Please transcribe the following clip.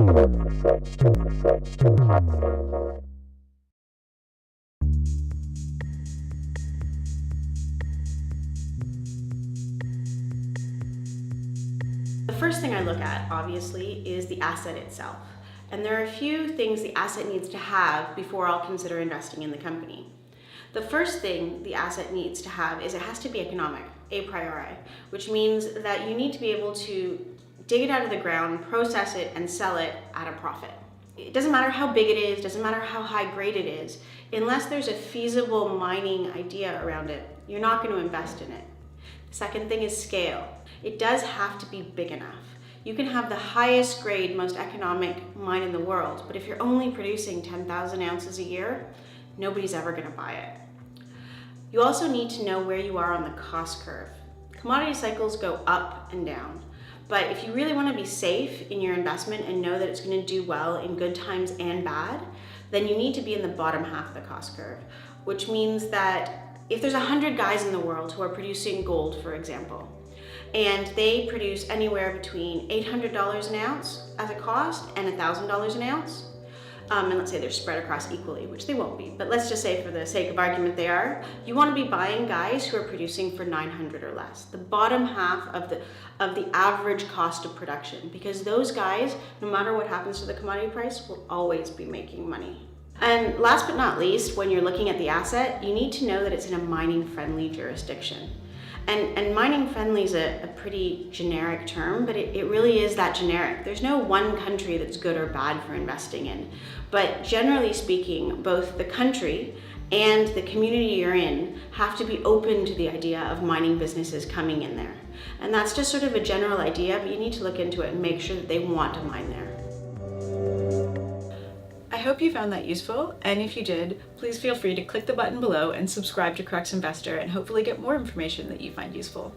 The first thing I look at, obviously, is the asset itself. And there are a few things the asset needs to have before I'll consider investing in the company. The first thing the asset needs to have is it has to be economic, a priori, which means that you need to be able to dig it out of the ground, process it, and sell it at a profit. It doesn't matter how big it is, doesn't matter how high grade it is, unless there's a feasible mining idea around it, you're not going to invest in it. The second thing is scale. It does have to be big enough. You can have the highest grade, most economic mine in the world, but if you're only producing 10,000 ounces a year, nobody's ever going to buy it. You also need to know where you are on the cost curve. Commodity cycles go up and down, but if you really want to be safe in your investment and know that it's going to do well in good times and bad, then you need to be in the bottom half of the cost curve, which means that if there's 100 guys in the world who are producing gold, for example, and they produce anywhere between $800 an ounce as a cost and $1,000 an ounce, and let's say they're spread across equally, which they won't be, but let's just say for the sake of argument they are, you want to be buying guys who are producing for 900 or less, the bottom half of the average cost of production, because those guys, no matter what happens to the commodity price, will always be making money. And last but not least, when you're looking at the asset, you need to know that it's in a mining-friendly jurisdiction. And mining friendly is a pretty generic term, but it really is that generic. There's no one country that's good or bad for investing in. But generally speaking, both the country and the community you're in have to be open to the idea of mining businesses coming in there. And that's just sort of a general idea, but you need to look into it and make sure that they want to mine there. I hope you found that useful, and if you did, please feel free to click the button below and subscribe to CRUX Investor and hopefully get more information that you find useful.